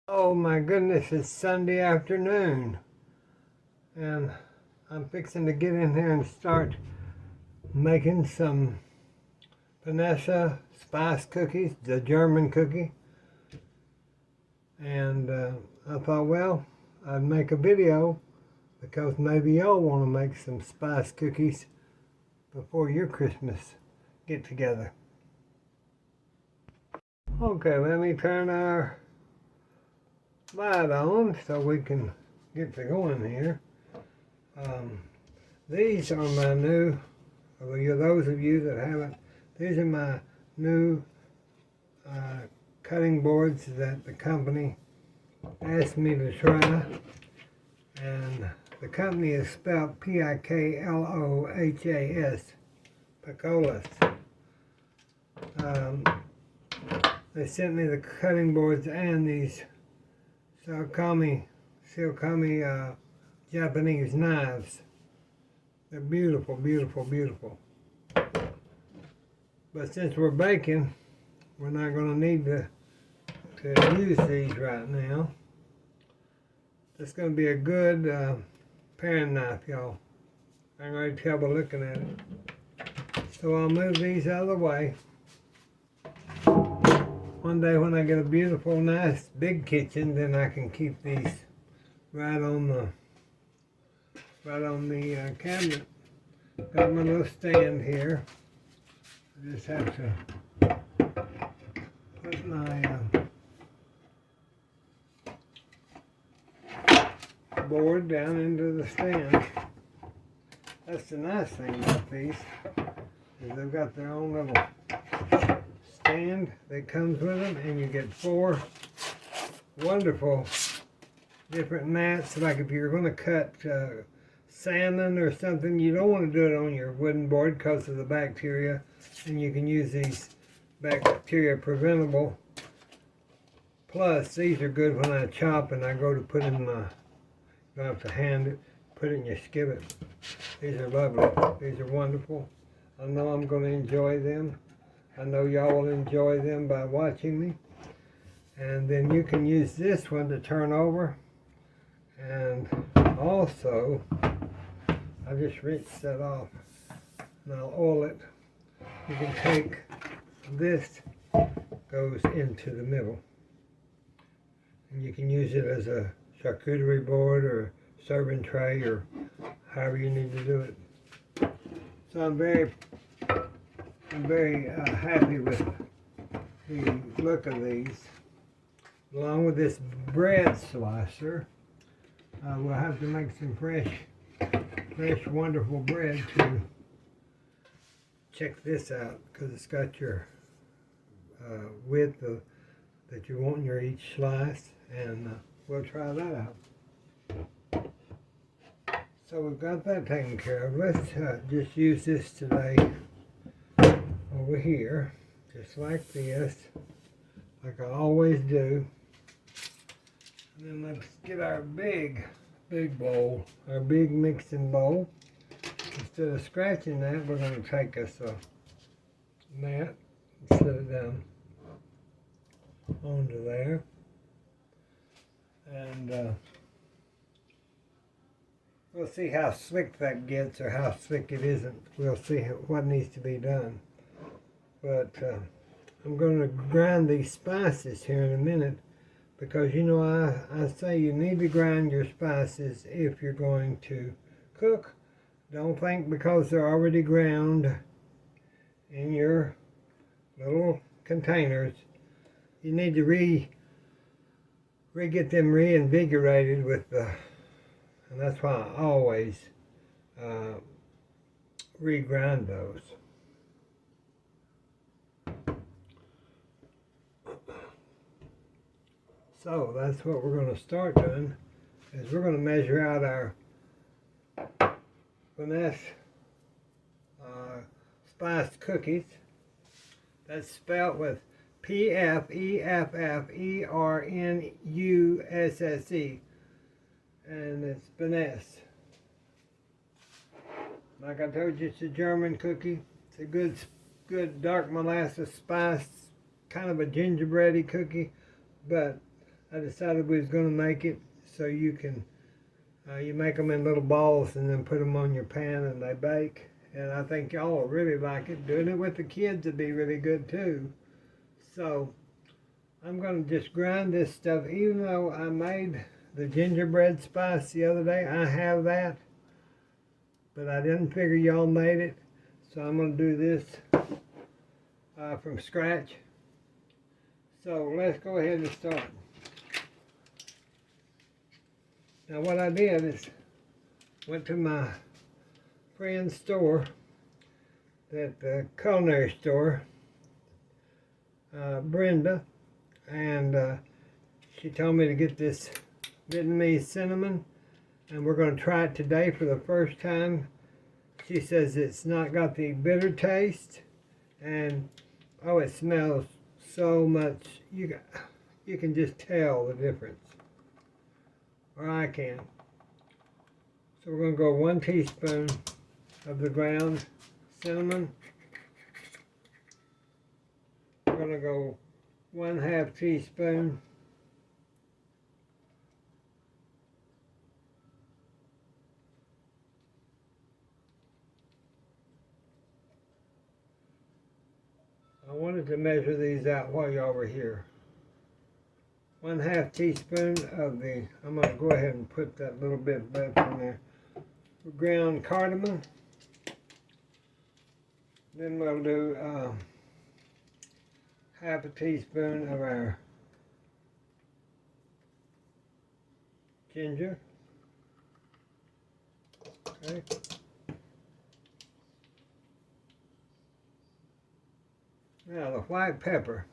Oh my goodness, it's Sunday afternoon and I'm fixing to get in here and start making some Pfeffernüsse spice cookies, the German cookie. And I thought, well, I'd make a video because maybe y'all want to make some spice cookies before your Christmas get together. Okay, let me turn our light on so we can get to going here. These are my new, those of you that haven't, these are my new cutting boards that the company asked me to try. And the company is spelled P-I-K-L-O-H-A-S, Picolas. They sent me the cutting boards and these silkami Japanese knives. They're beautiful, beautiful, beautiful. But since we're baking, we're not going to need to use these right now. It's going to be a good paring knife, y'all. I'm going to have trouble looking at it. So I'll move these out of the way. One day when I get a beautiful, nice, big kitchen, then I can keep these right on the cabinet. Got my little stand here. I just have to put my board down into the stand. That's the nice thing about these, is they've got their own little stand that comes with them, and you get 4 wonderful different mats. Like if you're going to cut salmon or something, you don't want to do it on your wooden board because of the bacteria, and you can use these bacteria preventable. Plus, these are good when I chop and I go to put in my, you don't have to hand it, put it in your skillet. These are lovely. These are wonderful. I know I'm going to enjoy them. I know y'all will enjoy them by watching me. And then you can use this one to turn over. And also, I just rinsed that off. And I'll oil it. You can take this, goes into the middle. And you can use it as a charcuterie board or serving tray or however you need to do it. So I'm very happy with the look of these. Along with this bread slicer, we'll have to make some fresh, wonderful bread to check this out, because it's got your width that you want in your each slice, and we'll try that out. So we've got that taken care of. Let's just use this today over here, just like this, like I always do. And then let's get our big bowl, our big mixing bowl. Instead of scratching that, we're going to take us a mat and set it down onto there. And we'll see how slick that gets or how slick it isn't. We'll see what needs to be done. But I'm going to grind these spices here in a minute, because you know I say you need to grind your spices if you're going to cook. Don't think because they're already ground in your little containers, you need to get them reinvigorated with the, and that's why I always regrind those. So that's what we're going to start doing, is we're going to measure out our Pfeffernüsse spiced cookies. That's spelled with Pfeffernüsse, and it's Pfeffernüsse. Like I told you, it's a German cookie. It's a good dark molasses spice, kind of a gingerbready cookie, but I decided we was going to make it so you can, you make them in little balls and then put them on your pan and they bake. And I think y'all will really like it. Doing it with the kids would be really good too. So I'm going to just grind this stuff. Even though I made the gingerbread spice the other day, I have that. But I didn't figure y'all made it. So I'm going to do this from scratch. So let's go ahead and start. Now what I did is went to my friend's store, that culinary store, Brenda, and she told me to get this Vietnamese cinnamon, and we're going to try it today for the first time. She says it's not got the bitter taste, and oh, it smells so much. You can just tell the difference, or I can. So we're going to go 1 teaspoon of the ground cinnamon. We're going to go 1/2 teaspoon I wanted to measure these out while y'all were here. 1/2 teaspoon of the, I'm going to go ahead and put that little bit left in there, ground cardamom. Then we'll do 1/2 teaspoon of our ginger. Okay. Now the white pepper,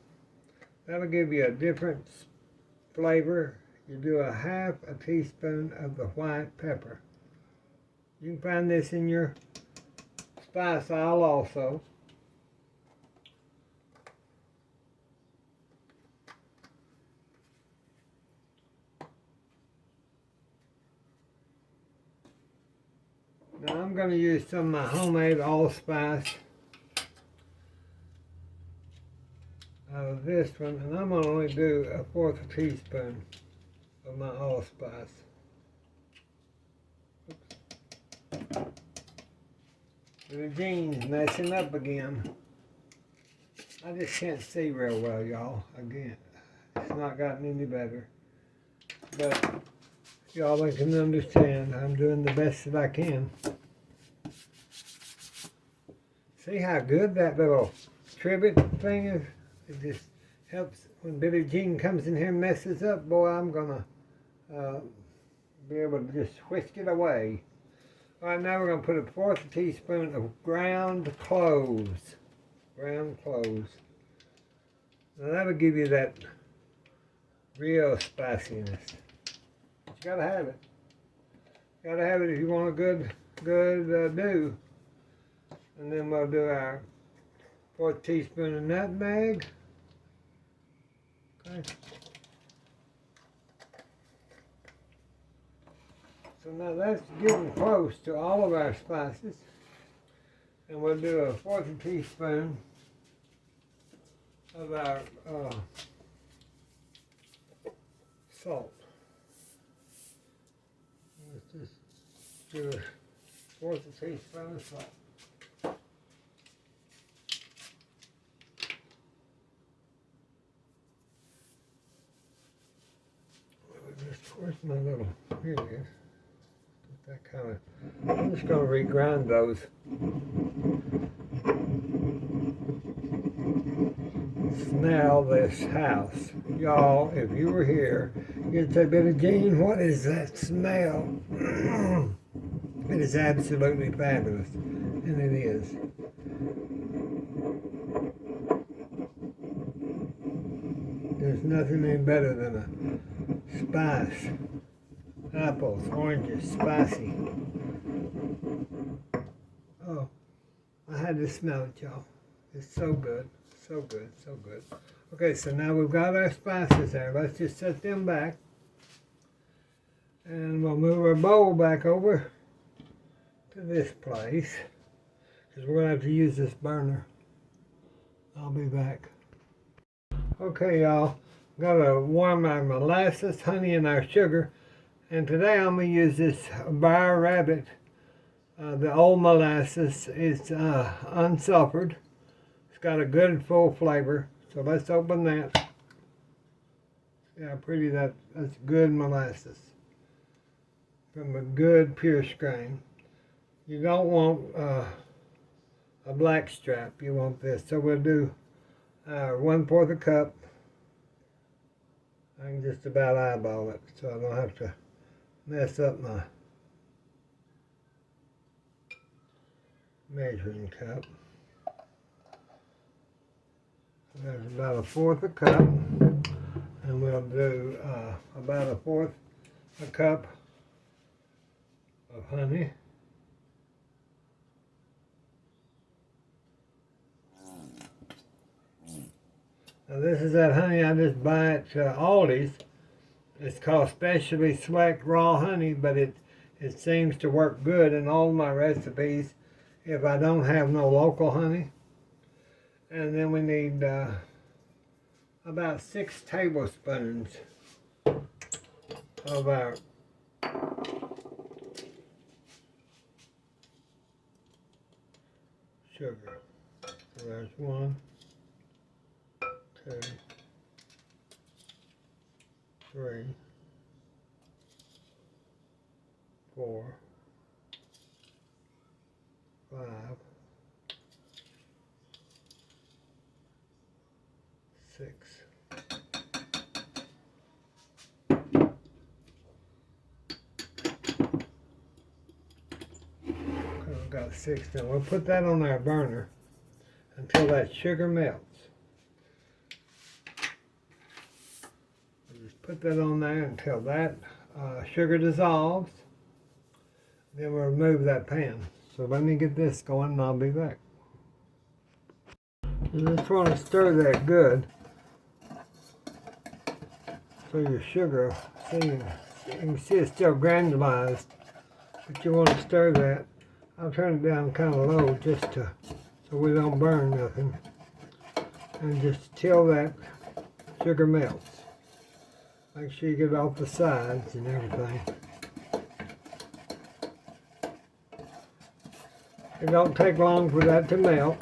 that'll give you a different flavor. You do 1/2 teaspoon of the white pepper. You can find this in your spice aisle also. Now I'm going to use some of my homemade allspice out of this one, and I'm going to only do 1/4 teaspoon of my allspice. The jeans messing up again. I just can't see real well, y'all. Again, it's not gotten any better. But y'all can understand, I'm doing the best that I can. See how good that little trivet thing is? It just helps when Billie Jean comes in here and messes up. Boy, I'm gonna be able to just whisk it away. All right, now we're gonna put 1/4 teaspoon of ground cloves. Ground cloves. Now that'll give you that real spiciness. But you gotta have it. Gotta have it if you want a good do. And then we'll do our 1/4 teaspoon of nutmeg. Okay. So now that's getting close to all of our spices. And we'll do 1/4 teaspoon of our salt. Let's just do 1/4 teaspoon of salt. Where's my little, here it is. That kind of, I'm just going to regrind those. Smell this house. Y'all, if you were here, you'd say, Billie Jean, what is that smell? It is absolutely fabulous. And it is. There's nothing any better than a spice. Apples, oranges, spicy. Oh, I had to smell it, y'all. It's so good, so good, so good. Okay, so now we've got our spices there. Let's just set them back. And we'll move our bowl back over to this place, because we're going to have to use this burner. I'll be back. Okay, y'all. Gotta warm our molasses, honey, and our sugar. And today I'm going to use this Briar Rabbit. The old molasses is unsulfured. It's got a good full flavor. So let's open that. See how pretty that's good molasses. From a good pure strain. You don't want a blackstrap. You want this. So we'll do 1/4 a cup. I can just about eyeball it so I don't have to mess up my measuring cup. There's about 1/4 a cup, and we'll do about 1/4 a cup of honey. Now this is that honey I just buy at Aldi's. It's called Specially Select Raw Honey, but it seems to work good in all my recipes if I don't have no local honey. And then we need about 6 tablespoons of our sugar. So there's 1, 2, 3, 4, 5, 6. We've got 6 now. We'll put that on our burner until that sugar melts. We'll just put that on there until that sugar dissolves. Then we'll remove that pan. So let me get this going and I'll be back. You just want to stir that good. So your sugar, see, you can see it's still granulized, but you want to stir that. I'll turn it down kind of low just so we don't burn nothing. And just till that sugar melts. Make sure you get it off the sides and everything. It don't take long for that to melt.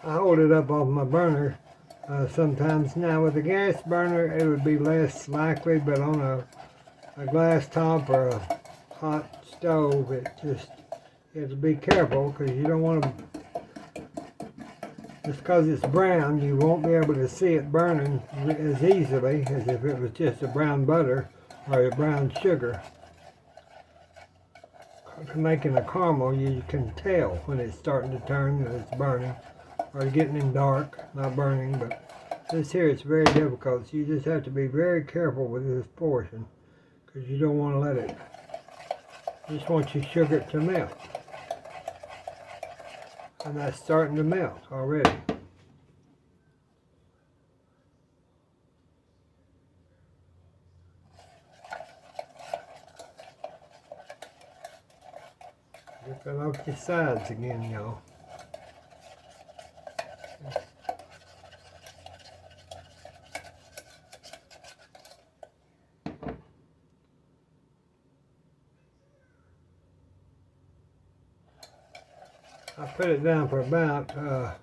I hold it up off my burner sometimes. Now with a gas burner it would be less likely, but on a glass top or a hot stove you have to be careful because you don't want to, just because it's brown you won't be able to see it burning as easily as if it was just a brown butter or a brown sugar. Making a caramel, you can tell when it's starting to turn that it's burning. Or getting in dark, not burning, but this here it's very difficult. So you just have to be very careful with this portion because you don't want to let it, you just want your sugar to melt. And that's starting to melt already. Get that off your sides again, y'all. I put it down for about a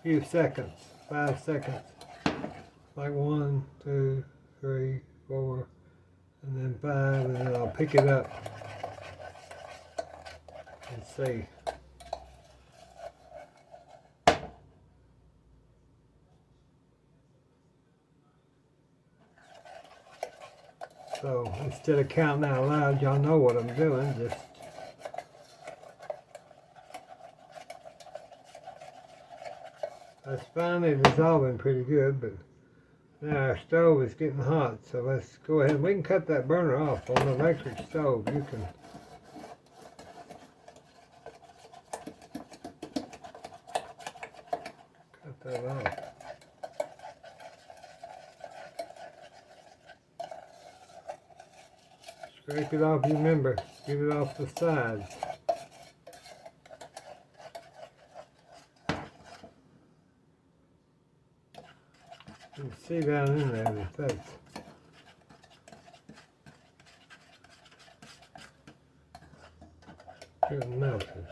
few seconds, 5 seconds. Like 1, 2, 3, 4, and then 5, and then I'll pick it up and see. So instead of counting out loud, y'all know what I'm doing. Just that's finally dissolving pretty good, but now our stove is getting hot, so let's go ahead. We can cut that burner off on the electric stove. You can cut that off. Scrape it off, remember, get it off the sides. You can see down in there that's getting melted.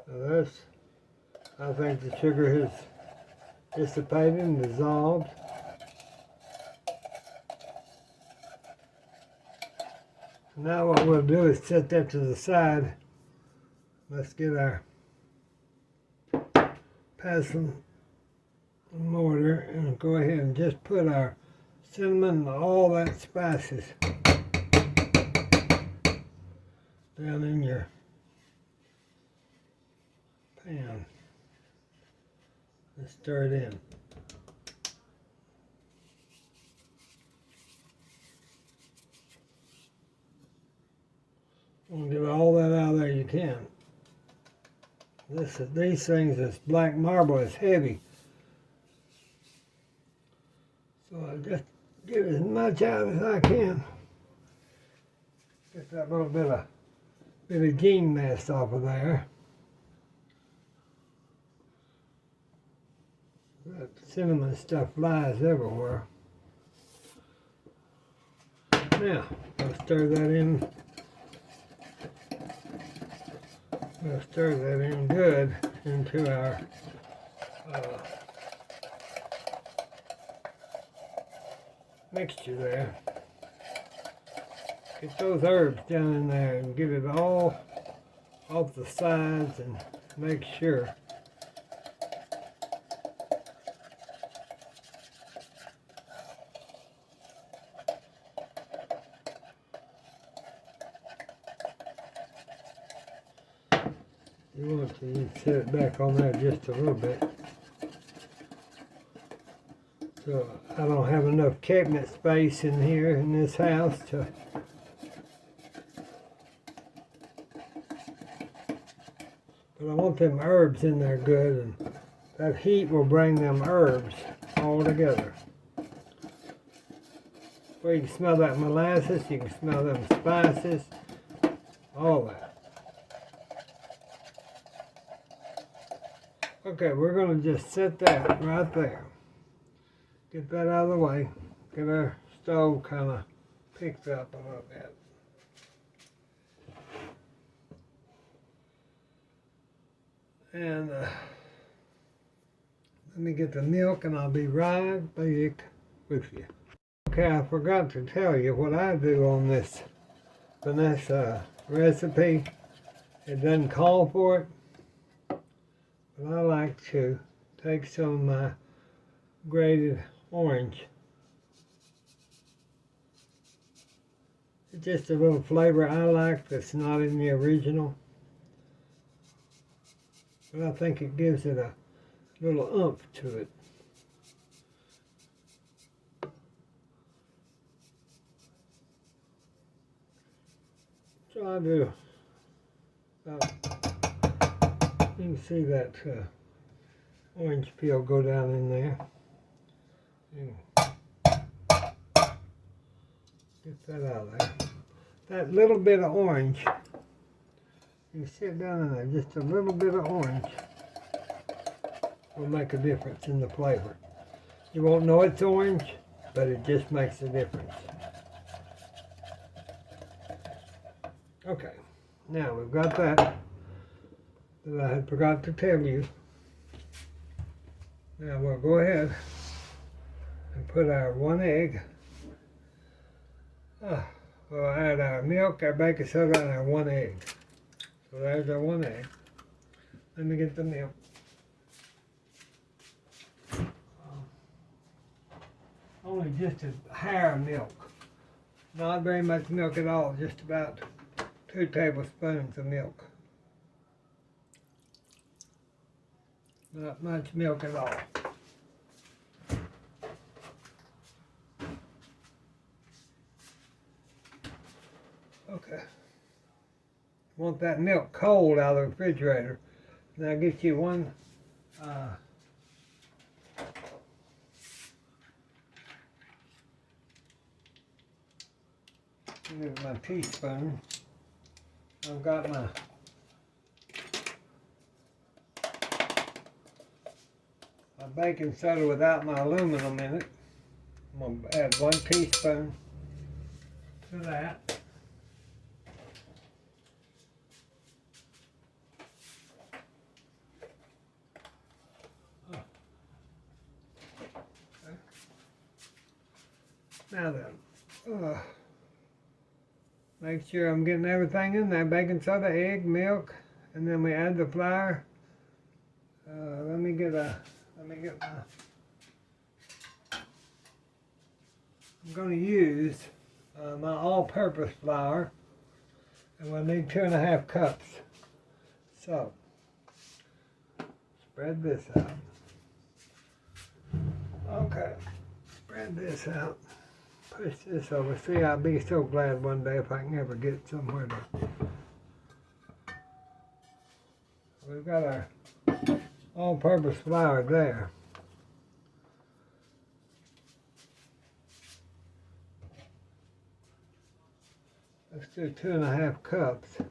Now this, I think the sugar has dissipated and dissolved. Now what we'll do is set that to the side. Let's get our pestle and mortar and go ahead and just put our cinnamon and all that spices down in your pan and stir it in. And get all that out of there you can. These things, this black marble is heavy. So I just get as much out as I can. Get that little bit of gene mess off of there. That cinnamon stuff flies everywhere. Now, I'll stir that in. We'll stir that in good into our mixture there. Get those herbs down in there and get it all off the sides and make sure. You want to set it back on there just a little bit. So I don't have enough cabinet space in here in this house to but I want them herbs in there good, and that heat will bring them herbs all together. Well, you can smell that molasses, you can smell them spices, all that. Okay, we're going to just set that right there. Get that out of the way. Get our stove kind of picked up a little bit. And let me get the milk and I'll be right back with you. Okay, I forgot to tell you what I do on this Vanessa recipe. It doesn't call for it. But I like to take some of my grated orange. It's just a little flavor I like that's not in the original. But I think it gives it a little oomph to it. So I do you can see that orange peel go down in there. And get that out of there. That little bit of orange, you see it down in there, just a little bit of orange will make a difference in the flavor. You won't know it's orange, but it just makes a difference. Okay, now we've got that I had forgot to tell you. Now we'll go ahead and put our 1 egg. We'll add our milk, our baking soda, and our 1 egg. So there's our 1 egg. Let me get the milk. Only just a hair of milk. Not very much milk at all, just about 2 tablespoons of milk. Not much milk at all. Okay. Want that milk cold out of the refrigerator. Now get you one here's my teaspoon. I've got my baking soda without my aluminum in it. I'm going to add 1 teaspoon to that. Now then, make sure I'm getting everything in there. Baking soda, egg, milk, and then we add the flour. Let me get my, I'm going to use my all-purpose flour, and we'll need 2½ cups. So, spread this out. Okay, spread this out. Push this over. See, I'll be so glad one day if I can ever get somewhere to. We've got our all-purpose flour there. Let's do 2½ cups.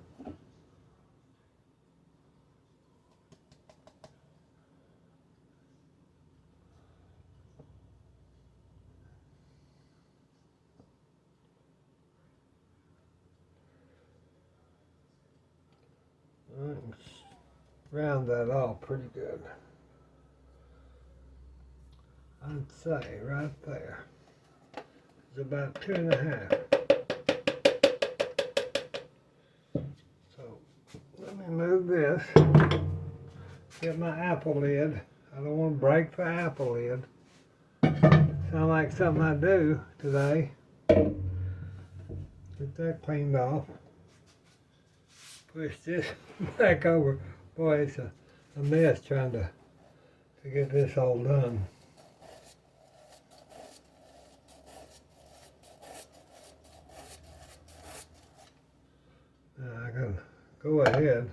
Round that off pretty good. I'd say right there is about 2½. So let me move this. Get my apple lid. I don't want to break the apple lid. Sound like something I do today. Get that cleaned off. Push this back over. Boy, it's a mess trying to get this all done. Now I can go ahead.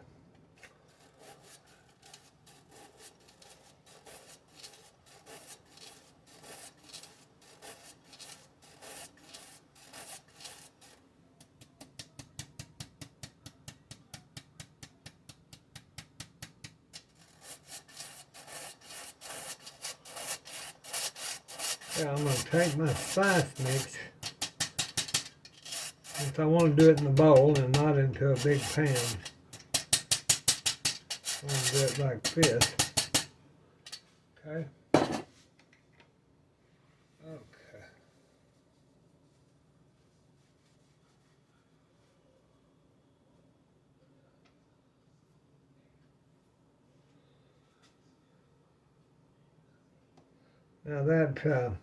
Yeah, I'm going to take my spice mix, since I want to do it in the bowl and not into a big pan. I want to do it like this. Okay. Okay. Now that,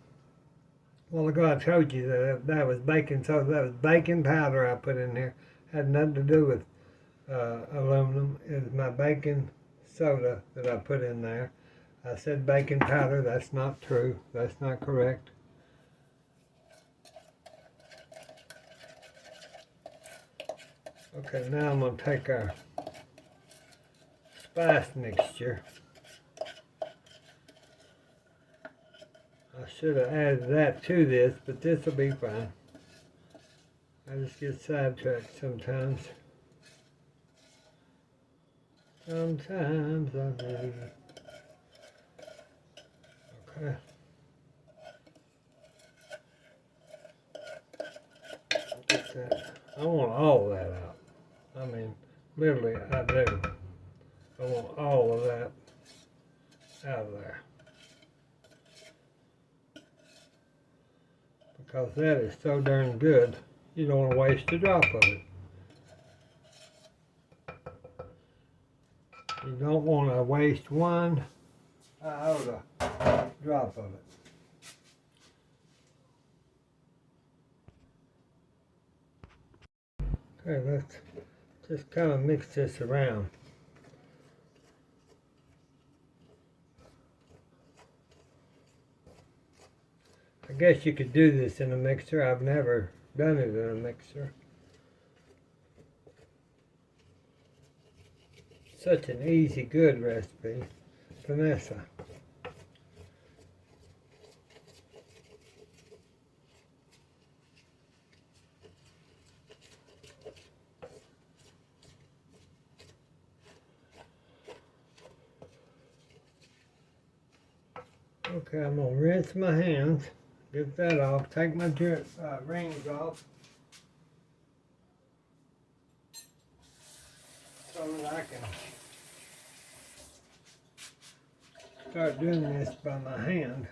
well ago I told you that was baking soda. That was baking powder I put in there. Had nothing to do with aluminum. It was my baking soda that I put in there. I said baking powder. That's not true. That's not correct. Okay, now I'm going to take our spice mixture. I should have added that to this, but this will be fine. I just get sidetracked sometimes. Sometimes I do. Okay. Get that. I want all that out. I mean, literally, I do. I want all of that out of there. Because that is so darn good, you don't want to waste a drop of it. You don't want to waste one iota drop of it. Okay, let's just kind of mix this around. I guess you could do this in a mixer. I've never done it in a mixer. such an easy, good recipe. Pfeffernüsse. Okay, I'm gonna rinse my hands, get that off, take my rings off, so that I can start doing this by my hand.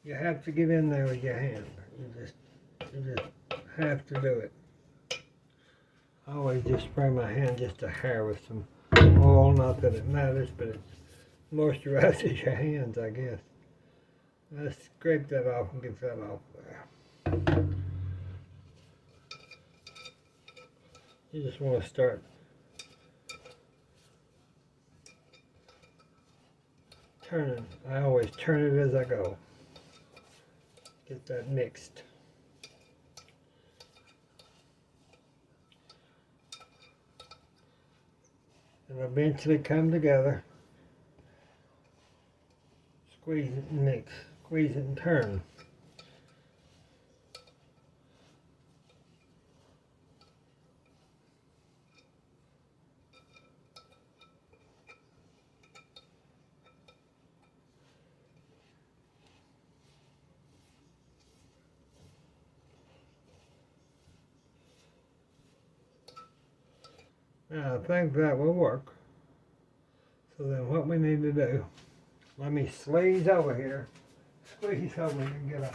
You have to get in there with your hand. You just have to do it. I always just spray my hand just a hair with some oil, not that it matters, but it moisturizes your hands, I guess. Let's scrape that off and get that off there. You just want to start turning. I always turn it as I go. Get that mixed. And eventually come together. Squeeze it and mix. Squeeze it and turn. Now I think that will work. So then what we need to do, let me squeeze over here and get up.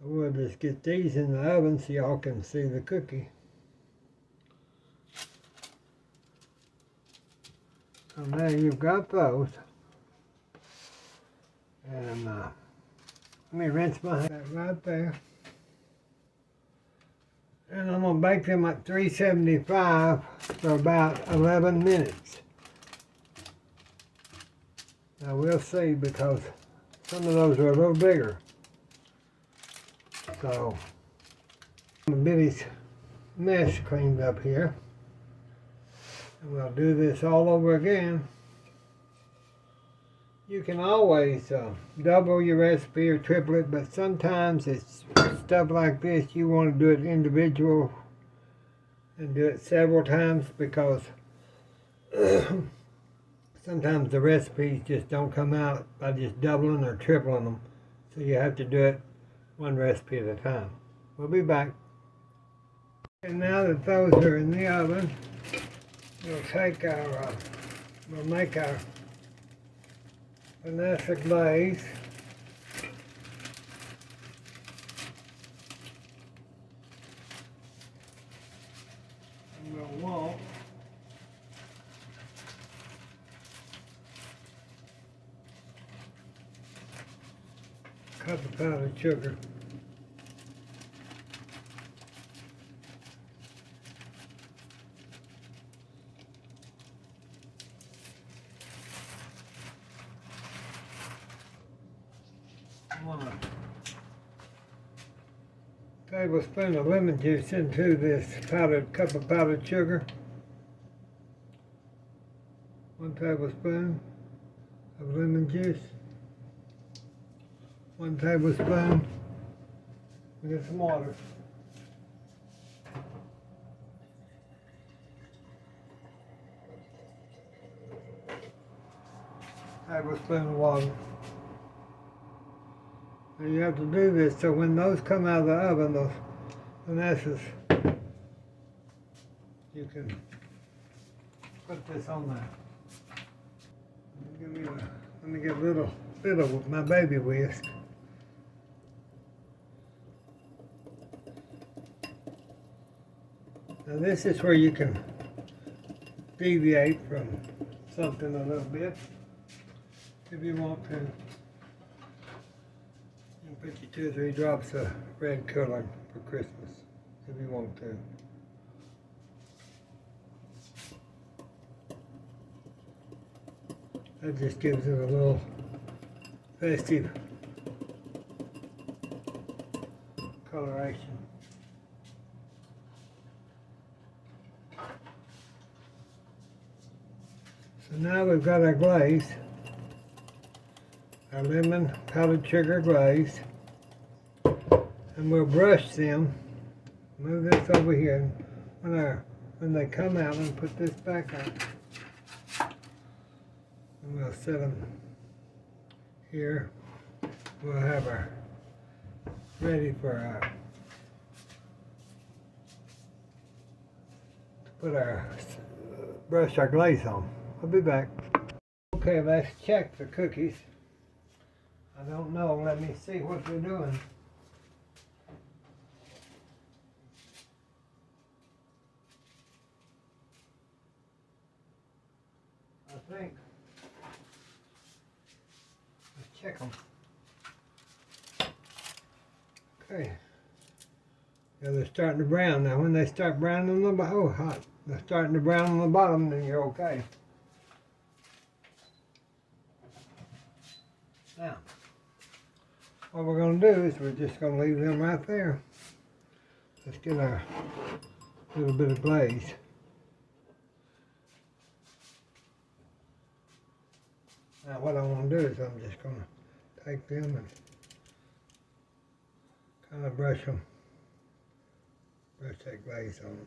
We'll just get these in the oven so y'all can see the cookie. So now you've got those. And let me rinse my hand right there. And I'm going to bake them at 375 for about 11 minutes. Now we'll see, because some of those are a little bigger. So, Billy's mess cleaned up here. And we'll do this all over again. You can always double your recipe or triple it, but sometimes it's stuff like this, you want to do it individual and do it several times, because sometimes the recipes just don't come out by just doubling or tripling them. So you have to do it one recipe at a time. We'll be back. And now that those are in the oven, we'll take our, we'll make our pfeffernusse glaze. And we'll want a cup of powdered sugar. One tablespoon of lemon juice into this cup of powdered sugar. 1 tablespoon of lemon juice. 1 tablespoon. We get some water. Tablespoon of water. And you have to do this so when those come out of the oven, those pfeffernusses, you can put this on there. Let me get a little with my baby whisk. Now this is where you can deviate from something a little bit if you want to. Put your 2 or 3 drops of red color for Christmas, if you want to. That just gives it a little festive coloration. So now we've got our glaze, our lemon powdered sugar glaze, and we'll brush them. Move this over here. When they come out, and put this back on, and we'll set them here. We'll have our ready for our to put our brush our glaze on. I'll be back. Okay, let's check the cookies. I don't know. Let me see what they're doing. I think. Let's check them. Okay. Yeah, they're starting to brown now. When they start browning on the bottom, oh, hot. They're starting to brown on the bottom, then you're okay. Now, what we're going to do is we're just going to leave them right there. Let's get our little bit of glaze. Now what I want to do is I'm just going to take them and kind of brush that glaze on them.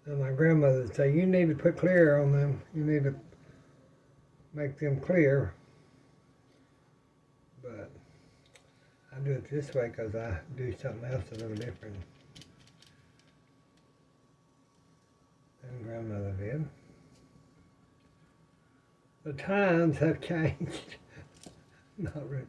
Now my grandmother would say, you need to put clear on them. You need to make them clear. But I do it this way because I do something else a little different than grandmother did. The times have changed. Not really.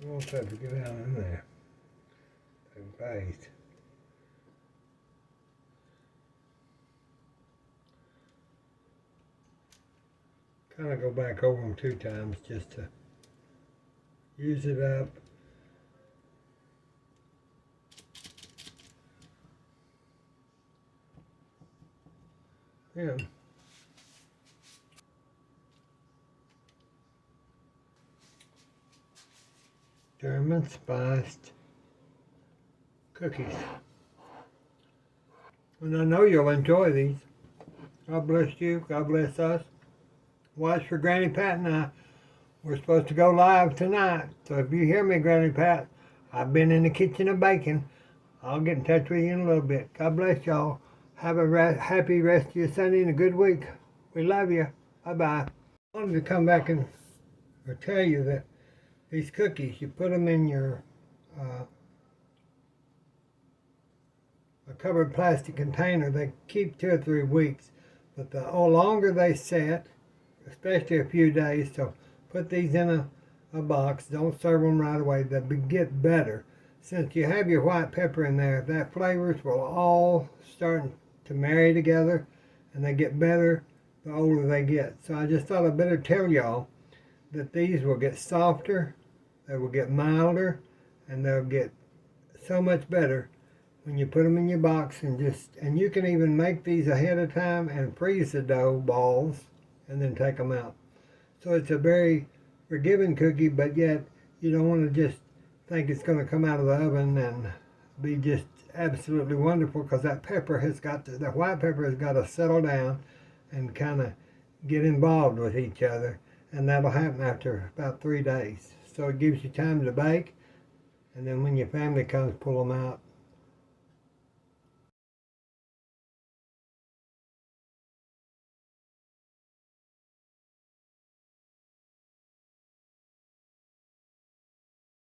We won't have to get down in there. That glaze. Kind of go back over them 2 times just to use it up. Yeah. German spiced cookies. And I know you'll enjoy these. God bless you. God bless us. Watch for Granny Pat and I. We're supposed to go live tonight. So if you hear me, Granny Pat, I've been in the kitchen of baking. I'll get in touch with you in a little bit. God bless y'all. Have a happy rest of your Sunday and a good week. We love you. Bye-bye. I wanted to come back and tell you that these cookies, you put them in your a covered plastic container. They keep 2 or 3 weeks. But the longer they set, especially a few days, so put these in a box. Don't serve them right away. They'll get better. Since you have your white pepper in there, that flavors will all start to marry together, and they get better the older they get. So I just thought I'd better tell y'all that these will get softer, they will get milder, and they'll get so much better when you put them in your box. And you can even make these ahead of time and freeze the dough balls and then take them out. So it's a very forgiving cookie, but yet you don't want to just think it's going to come out of the oven and be just absolutely wonderful, because that pepper has got to, the white pepper has got to settle down and kind of get involved with each other, and that'll happen after about 3 days. So it gives you time to bake, and then when your family comes, pull them out